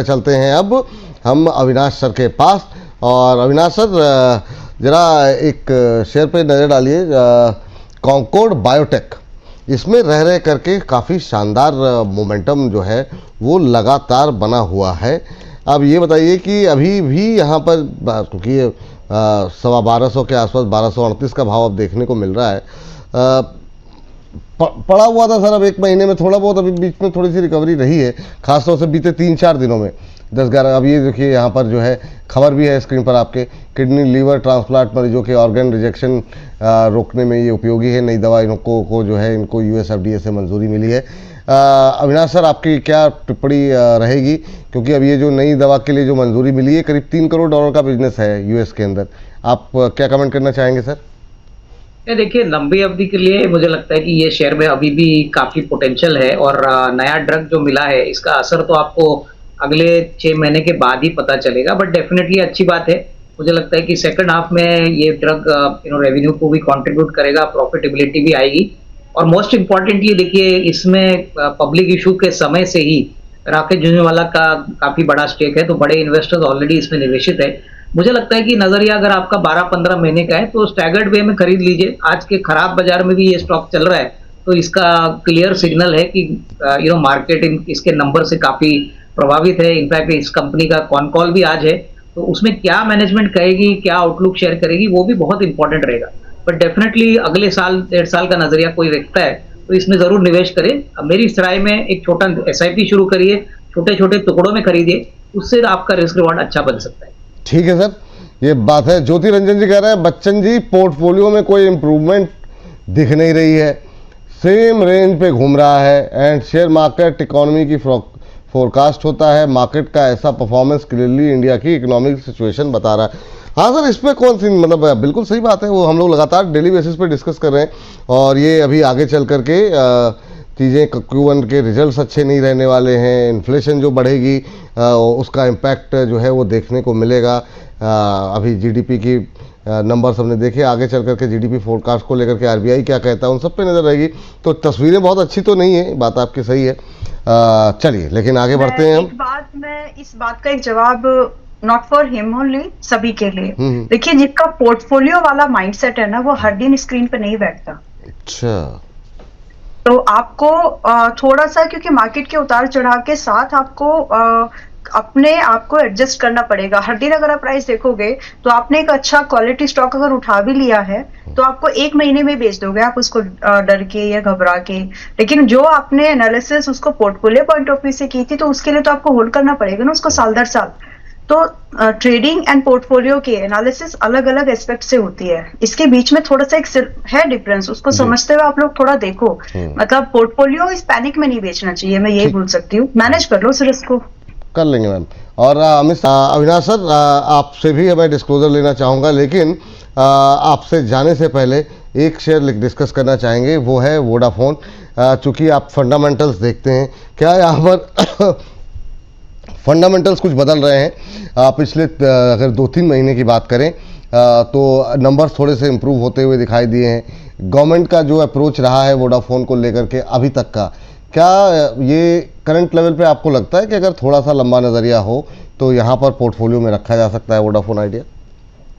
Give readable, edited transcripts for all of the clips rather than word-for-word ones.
चलते हैं अब हम अविनाश सर के पास। और अविनाश सर, जरा एक शेयर पे नज़र डालिए, कॉन्कॉर्ड बायोटेक, इसमें रह करके काफ़ी शानदार मोमेंटम जो है वो लगातार बना हुआ है। अब ये बताइए कि अभी भी यहाँ पर, क्योंकि 1250 के आसपास 1238 का भाव अब देखने को मिल रहा है, पड़ा हुआ था सर। अब एक महीने में थोड़ा बहुत अभी बीच में थोड़ी सी रिकवरी रही है, खासतौर से बीते 3-4 दिनों में 10-11। अब ये देखिए यहाँ पर जो है खबर भी है स्क्रीन पर आपके, किडनी लीवर ट्रांसप्लांट मरीजों के ऑर्गन रिजेक्शन रोकने में ये उपयोगी है। नई दवा इनको जो है इनको US FDA से मंजूरी मिली है। अविनाश सर, आपकी क्या टिप्पणी रहेगी, क्योंकि अब ये जो नई दवा के लिए जो मंजूरी मिली है, करीब $3 करोड़ का बिजनेस है US के अंदर। आप क्या कमेंट करना चाहेंगे सर? देखिए, लंबी अवधि के लिए मुझे लगता है कि ये शेयर में अभी भी काफी पोटेंशियल है, और नया ड्रग जो मिला है इसका असर तो आपको अगले 6 महीने के बाद ही पता चलेगा। बट डेफिनेटली अच्छी बात है। मुझे लगता है कि सेकंड हाफ में ये ड्रग रेवेन्यू को भी कंट्रीब्यूट करेगा, प्रॉफिटेबिलिटी भी आएगी। और मोस्ट इम्पॉर्टेंटली देखिए, इसमें पब्लिक इशू के समय से ही राकेश झुंझुनवाला का काफी बड़ा स्टेक है, तो बड़े इन्वेस्टर्स ऑलरेडी इसमें निवेशित है। मुझे लगता है कि नजरिया अगर आपका 12-15 महीने का है तो स्टैगर्ड वे में खरीद लीजिए। आज के खराब बाजार में भी ये स्टॉक चल रहा है, तो इसका क्लियर सिग्नल है कि मार्केट इसके नंबर से काफी प्रभावित है। इनफैक्ट इस कंपनी का कॉन कॉल भी आज है, तो उसमें क्या मैनेजमेंट कहेगी, क्या आउटलुक शेयर करेगी, वो भी बहुत इंपॉर्टेंट रहेगा। बट डेफिनेटली अगले साल 1.5 साल का नजरिया कोई रखता है तो इसमें जरूर निवेश करें। मेरी राय में एक छोटा SIP शुरू करिए, छोटे छोटे टुकड़ों में खरीदिए, उससे आपका रिस्क रिवॉर्ड अच्छा बन सकता है। ठीक है सर, ये बात है। ज्योति रंजन जी कह रहे हैं, बच्चन जी पोर्टफोलियो में कोई इंप्रूवमेंट दिख नहीं रही है, सेम रेंज पे घूम रहा है, एंड शेयर मार्केट इकोनॉमी की फोरकास्ट होता है, मार्केट का ऐसा परफॉर्मेंस क्लियरली इंडिया की इकोनॉमिक सिचुएशन बता रहा है। हाँ सर, इस पर कौन सी, मतलब बिल्कुल सही बात है, वो हम लोग लगातार डेली बेसिस पे डिस्कस कर रहे हैं। और ये अभी आगे चल करके चीज़ें, Q1 के रिजल्ट्स अच्छे नहीं रहने वाले हैं, इन्फ्लेशन जो बढ़ेगी उसका इम्पैक्ट जो है वो देखने को मिलेगा। अभी GDP की नंबर्स हमने देखे, आगे चल करके GDP फोरकास्ट को लेकर के RBI क्या कहता है उन सब पे नज़र रहेगी। तो तस्वीरें बहुत अच्छी तो नहीं है, बात आपकी सही है। चलिए लेकिन आगे बढ़ते हैं हम। मैं इस बात का एक जवाब, नॉट फॉर हिम ओनली, सभी के लिए। देखिए, जिसका पोर्टफोलियो वाला माइंडसेट है ना, वो हर दिन स्क्रीन पे नहीं बैठता। अच्छा, तो आपको थोड़ा सा, क्योंकि मार्केट के उतार चढ़ाव के साथ आपको अपने आप को एडजस्ट करना पड़ेगा। हर दिन अगर आप प्राइस देखोगे तो आपने एक अच्छा क्वालिटी स्टॉक अगर उठा भी लिया है तो आपको 1 महीने में बेच दोगे आप उसको डर के या घबरा के। लेकिन जो आपने एनालिसिस उसको पोर्टफोलियो पॉइंट ऑफ व्यू से की थी, तो उसके लिए तो आपको होल्ड करना पड़ेगा ना उसको साल दर साल। तो ट्रेडिंग एंड पोर्टफोलियो की एनालिसिस अलग अलग एस्पेक्ट से होती है, इसके बीच में थोड़ा सा एक है डिफरेंस, उसको समझते हुए आप लोग थोड़ा देखो। मतलब पोर्टफोलियो इस पैनिक में नहीं बेचना चाहिए, मैं यही बोल सकती हूँ। मैनेज कर लो उस रिस्क को, कर लेंगे मैम। और अविनाश सर, आपसे भी मैं डिस्क्लोजर लेना चाहूँगा, लेकिन आपसे जाने से पहले एक शेयर डिस्कस करना चाहेंगे, वो है वोडाफोन। चूँकि आप फंडामेंटल्स देखते हैं, क्या यहाँ पर फंडामेंटल्स कुछ बदल रहे हैं? पिछले अगर 2-3 महीने की बात करें तो नंबर्स थोड़े से इम्प्रूव होते हुए दिखाई दिए हैं। गवर्नमेंट का जो अप्रोच रहा है वोडाफोन को लेकर के अभी तक का, क्या ये करंट लेवल पे आपको लगता है कि अगर थोड़ा सा लंबा नज़रिया हो तो यहाँ पर पोर्टफोलियो में रखा जा सकता है वोडाफोन आइडिया?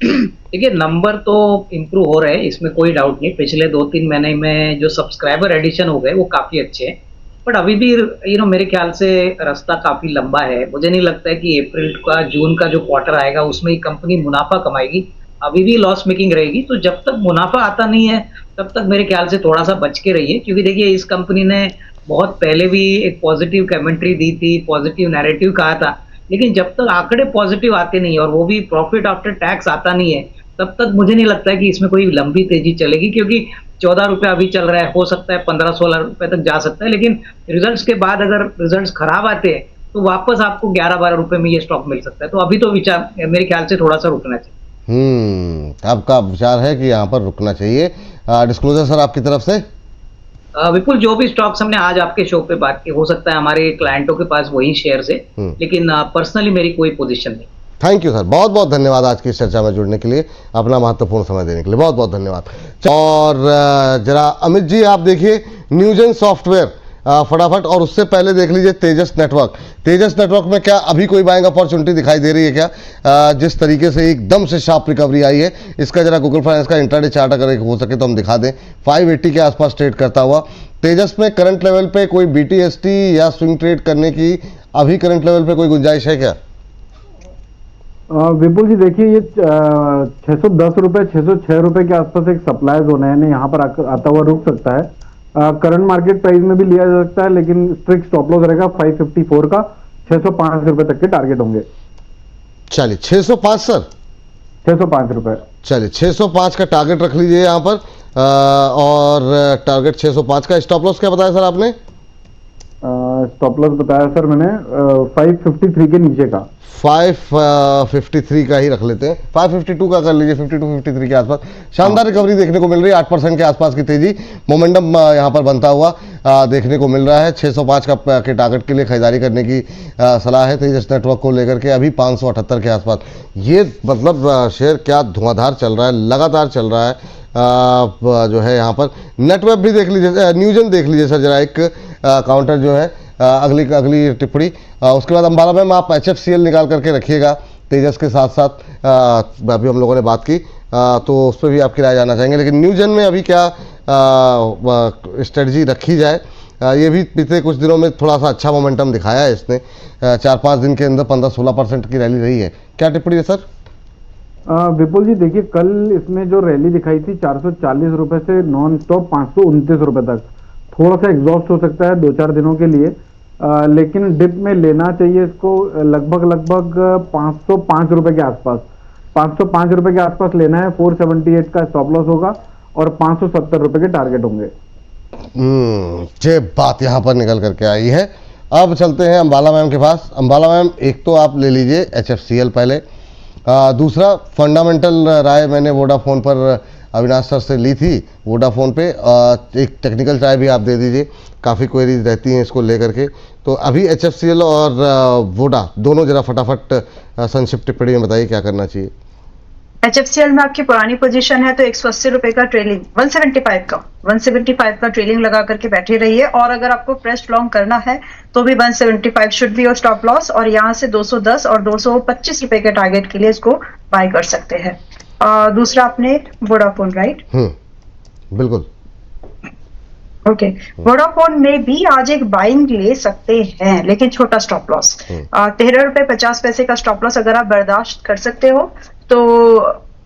देखिए, नंबर तो इम्प्रूव हो रहे हैं, इसमें कोई डाउट नहीं। पिछले 2-3 महीने में जो सब्सक्राइबर एडिशन हो गए वो काफ़ी अच्छे हैं, बट अभी भी मेरे ख्याल से रास्ता काफ़ी लंबा है। मुझे नहीं लगता है कि अप्रैल का, जून का जो क्वार्टर आएगा उसमें ही कंपनी मुनाफा कमाएगी, अभी भी लॉस मेकिंग रहेगी। तो जब तक मुनाफा आता नहीं है तब तक मेरे ख्याल से थोड़ा सा बच के रहिए, क्योंकि देखिए इस कंपनी ने बहुत पहले भी एक पॉजिटिव कमेंट्री दी थी, पॉजिटिव नैरेटिव कहा था, लेकिन जब तक आंकड़े पॉजिटिव आते नहीं और वो भी प्रॉफिट आफ्टर टैक्स आता नहीं है, तब तक मुझे नहीं लगता है कि इसमें कोई लंबी तेजी चलेगी। क्योंकि 14 रुपये अभी चल रहा है, हो सकता है 15-16 रुपये तक जा सकता है, लेकिन रिजल्ट्स के बाद अगर रिजल्ट्स खराब आते हैं तो वापस आपको 11-12 रुपये में ये स्टॉक मिल सकता है। तो अभी तो विचार मेरे ख्याल से थोड़ा सा रुकना चाहिए। आपका विचार है कि यहाँ पर रुकना चाहिए। डिस्क्लोजर सर आपकी तरफ से? बिल्कुल, जो भी स्टॉक्स हमने आज आपके शो पे बात की, हो सकता है हमारे क्लाइंटों के पास वही शेयर है, लेकिन पर्सनली मेरी कोई पोजीशन नहीं। थैंक यू सर, बहुत बहुत धन्यवाद आज की इस चर्चा में जुड़ने के लिए, अपना महत्वपूर्ण समय देने के लिए बहुत बहुत धन्यवाद। और जरा अमित जी, आप देखिए न्यूजेन सॉफ्टवेयर फटाफट। और उससे पहले देख लीजिए तेजस नेटवर्क। तेजस नेटवर्क में क्या अभी कोई बाइंग अपॉर्चुनिटी दिखाई दे रही है क्या? जिस तरीके से एकदम से शार्प रिकवरी आई है, इसका जरा गूगल फाइनेंस का इंट्राडे चार्ट अगर हो सके तो हम दिखा दें। 580 के आसपास ट्रेड करता हुआ तेजस में करंट लेवल पे कोई BTST या स्विंग ट्रेड करने की अभी करंट लेवल पे कोई गुंजाइश है क्या? विपुल जी देखिए, ये 610 रुपए 606 रुपए के आसपास एक सप्लाई जोन है, यानी यहाँ पर आता हुआ रुक सकता है। करंट मार्केट प्राइस में भी लिया जा सकता है, लेकिन स्ट्रिक्ट स्टॉप लॉस रहेगा 554 का। 605 रुपए तक के टारगेट होंगे। चलिए 605 सर, 605 रुपए। चलिए 605 का टारगेट रख लीजिए यहाँ पर। और टारगेट 605 का। स्टॉप लॉस क्या बताया सर आपने? स्टॉप लॉस बताया सर मैंने 553 के नीचे का। 553 का ही रख लेते हैं। 552 का कर लीजिए, 52-53 के आसपास। शानदार रिकवरी देखने को मिल रही है, 8% के आसपास की तेजी, मोमेंटम यहाँ पर बनता हुआ देखने को मिल रहा है। 605 का के टारगेट के लिए खरीदारी करने की सलाह है तेजस नेटवर्क को लेकर के। अभी 578 के आसपास ये मतलब शेयर क्या धुआंधार चल रहा है, लगातार चल रहा है। जो है यहाँ पर नेटवर्क भी देख लीजिए, न्यूजन देख लीजिए सर जरा, एक काउंटर जो है अगली टिप्पणी। उसके बाद अंबाला में आप HFCL निकाल करके रखिएगा तेजस के साथ साथ। अभी हम लोगों ने बात की तो उस पर भी आपकी राय जानना चाहेंगे, लेकिन न्यूजन में अभी क्या स्ट्रेटजी रखी जाए? ये भी पिछले कुछ दिनों में थोड़ा सा अच्छा मोमेंटम दिखाया है इसने। 4-5 दिन के अंदर 15-16% की रैली रही है। क्या टिप्पणी है सर? विपुल जी देखिए, कल इसमें जो रैली दिखाई थी 440 रुपए से नॉन स्टॉप 529 रुपए तक, थोड़ा सा एग्जॉस्ट हो सकता है 2-4 दिनों के लिए। लेकिन डिप में लेना चाहिए इसको लगभग 505 रुपए के आसपास। 505 रुपए के आसपास लेना है। 478 का स्टॉप लॉस होगा और 570 रुपए के टारगेट होंगे। ये बात यहाँ पर निकल करके आई है। अब चलते हैं अंबाला मैम के पास। अंबाला मैम, एक तो आप ले लीजिए HFCL पहले। दूसरा फंडामेंटल राय मैंने वोडाफोन पर अविनाश सर से ली थी, वोडाफोन पे। एक टेक्निकल राय भी आप दे दीजिए, काफ़ी क्वेरीज रहती हैं इसको लेकर के। तो अभी HFCL और वोडा दोनों जरा फटाफट संक्षिप्त टिप्पणी में बताइए क्या करना चाहिए। HFCL में आपकी पुरानी पोजीशन है तो 180 रुपए का ट्रेलिंग, 175 का ट्रेलिंग लगा करके बैठे रहिए। और अगर आपको प्रेस लॉन्ग करना है तो भी 175 शुड बी और स्टॉप लॉस। और यहाँ से 210 और 225 रुपए के टारगेट के लिए इसको बाय कर सकते हैं। दूसरा आपने वोडाफोन, राइट? बिल्कुल। ओके, वोडाफोन में भी आज एक बाइंग ले सकते हैं, लेकिन छोटा स्टॉप लॉस। 13 रुपए 50 पैसे का स्टॉप लॉस अगर आप बर्दाश्त कर सकते हो तो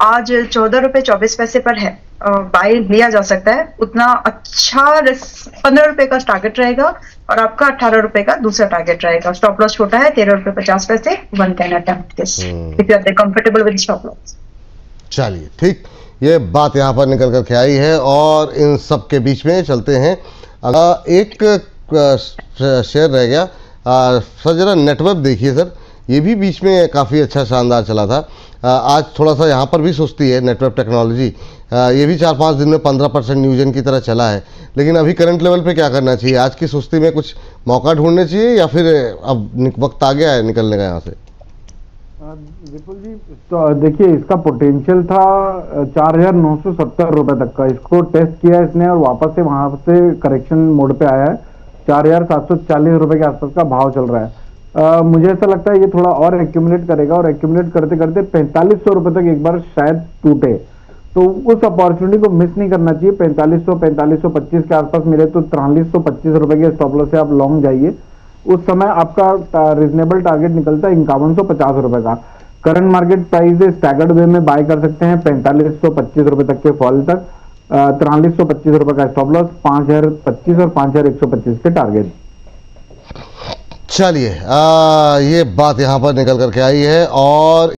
आज 14 रुपए 24 पैसे पर है, बाय लिया जा सकता है। उतना अच्छा 15 रुपए का टारगेट रहेगा और आपका 18 रुपए का दूसरा टारगेट रहेगा। स्टॉप लॉस छोटा है, 13 रुपए 50 पैसे। 1 can attempt this if you are comfortable with stop loss. चलिए ठीक, ये बात यहाँ पर निकल करके आई है। और इन सब के बीच में चलते हैं, एक शेयर रह गया सर, जरा नेटवर्क देखिए सर, ये भी बीच में काफ़ी अच्छा शानदार चला था। आज थोड़ा सा यहाँ पर भी सुस्ती है नेटवर्क टेक्नोलॉजी। ये भी 4-5 दिन में 15% न्यूजन की तरह चला है। लेकिन अभी करंट लेवल पे क्या करना चाहिए? आज की सुस्ती में कुछ मौका ढूंढने चाहिए या फिर अब वक्त आ गया है निकलने का यहाँ से? विपुल जी तो देखिए, इसका पोटेंशियल था 4,970 रुपए तक का। इसको टेस्ट किया इसने और वापस से वहां से करेक्शन मोड पे आया है। 4,740 रुपए के आसपास का भाव चल रहा है। मुझे ऐसा लगता है ये थोड़ा और एक्यूमुलेट करेगा और एक्यूमुलेट करते करते 4500 रुपए तक एक बार शायद टूटे, तो उस अपॉर्चुनिटी को मिस नहीं करना चाहिए। 4525 के आसपास मिले तो 4325 रुपए के स्टॉप लॉस से आप लॉन्ग जाइए। उस समय आपका रीजनेबल टारगेट निकलता है 5150 रुपए का। करंट मार्केट प्राइस स्टैगर्ड वे में बाय कर सकते हैं 4525 रुपए तक के फॉल तक। 4325 रुपए का स्टॉप लॉस, 5025 और 5125 के टारगेट। चलिए ये बात यहाँ पर निकल करके आई है। और